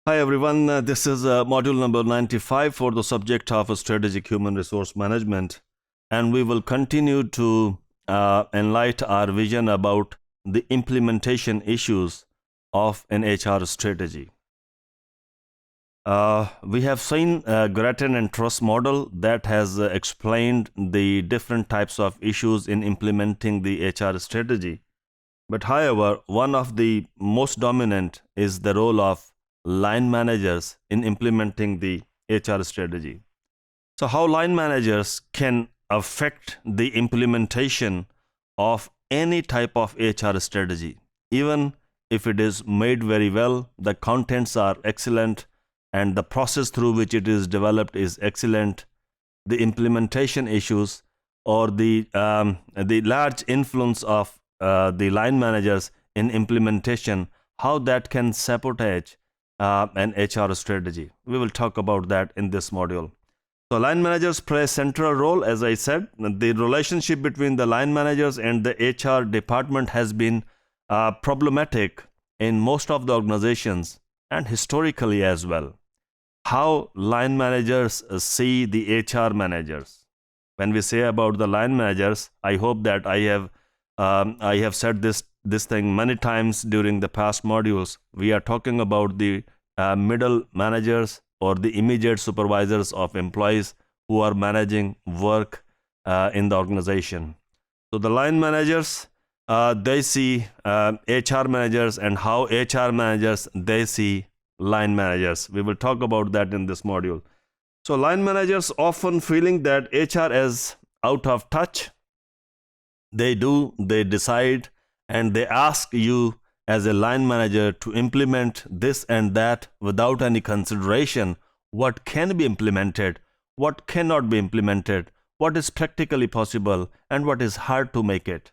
Hi everyone, this is module number 95 for the subject of strategic human resource management, and we will continue to enlighten our vision about the implementation issues of an HR strategy. We have seen Grattan and Truss model that has explained the different types of issues in implementing the HR strategy. But however, one of the most dominant is the role of line managers in implementing the HR strategy. So, how line managers can affect the implementation of any type of HR strategy, even if it is made very well, the contents are excellent, and the process through which it is developed is excellent. The implementation issues or the large influence of the line managers in implementation, how that can sabotage an HR strategy. We will talk about that in this module. So line managers play a central role. As I said, the relationship between the line managers and the HR department has been problematic in most of the organizations and historically as well. How line managers see the HR managers. When we say about the line managers, I hope that I have said this thing many times during the past modules. We are talking about the middle managers or the immediate supervisors of employees who are managing work in the organization. So the line managers, they see HR managers, and how HR managers, they see line managers. We will talk about that in this module. So line managers often feeling that HR is out of touch. They decide, and they ask you as a line manager to implement this and that without any consideration what can be implemented, what cannot be implemented, what is practically possible, and what is hard to make it.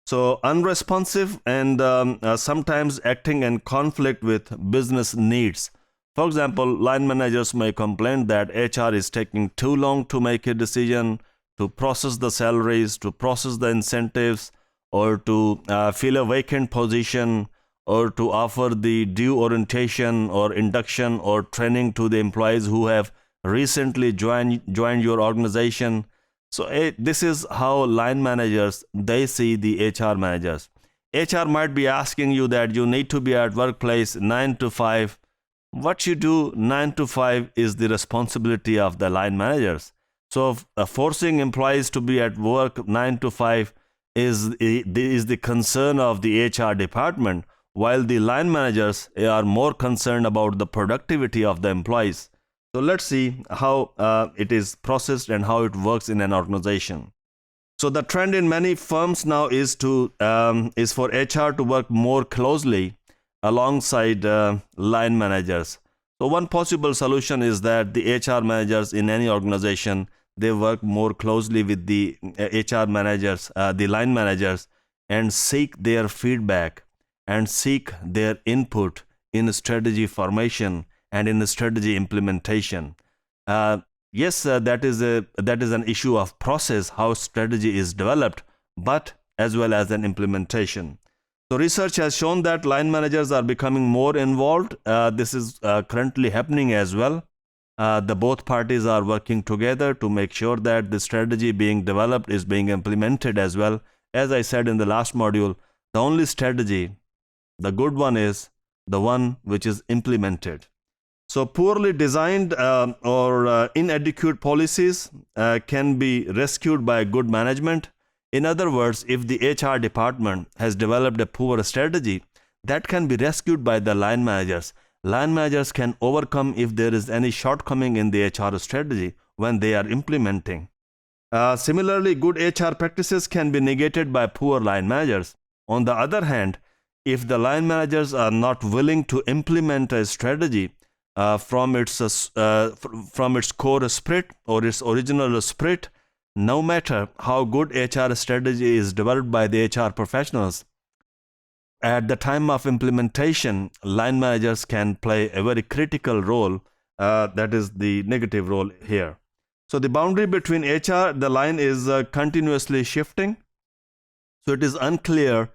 So unresponsive and sometimes acting in conflict with business needs. For example, line managers may complain that HR is taking too long to make a decision, to process the salaries, to process the incentives, or to fill a vacant position, or to offer the due orientation or induction or training to the employees who have recently joined your organization. So this is how line managers, they see the HR managers. HR might be asking you that you need to be at workplace 9 to 5. What you do 9 to 5 is the responsibility of the line managers. So forcing employees to be at work 9 to 5 is the concern of the HR department, while the line managers are more concerned about the productivity of the employees. So let's see how it is processed and how it works in an organization. So the trend in many firms now is for HR to work more closely alongside line managers. So one possible solution is that the HR managers in any organization, they work more closely with the HR managers, the line managers, and seek their feedback and seek their input in strategy formation and in strategy implementation. Yes, that is an issue of process, how strategy is developed, but as well as an implementation. So research has shown that line managers are becoming more involved. This is currently happening as well. The both parties are working together to make sure that the strategy being developed is being implemented as well. As I said in the last module, the only strategy, the good one, is the one which is implemented. So poorly designed or inadequate policies can be rescued by good management. In other words, if the HR department has developed a poor strategy, that can be rescued by the line managers. Line managers can overcome if there is any shortcoming in the HR strategy when they are implementing. Similarly, good HR practices can be negated by poor line managers. On the other hand, if the line managers are not willing to implement a strategy from its core spirit or its original spirit, no matter how good HR strategy is developed by the HR professionals, at the time of implementation, line managers can play a very critical role. That is the negative role here. So the boundary between HR, the line, is continuously shifting. So it is unclear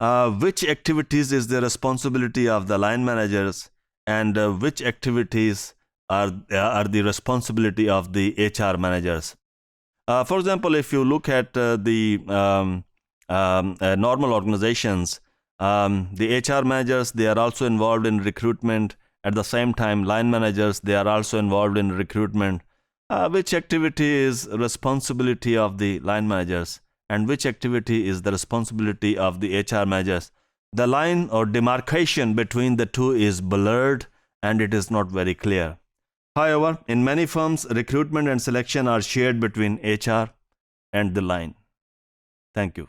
which activities is the responsibility of the line managers and which activities are the responsibility of the HR managers. For example, if you look at the normal organizations, the HR managers, they are also involved in recruitment. At the same time, line managers, they are also involved in recruitment. Which activity is responsibility of the line managers and which activity is the responsibility of the HR managers? The line or demarcation between the two is blurred and it is not very clear. However, in many firms, recruitment and selection are shared between HR and the line. Thank you.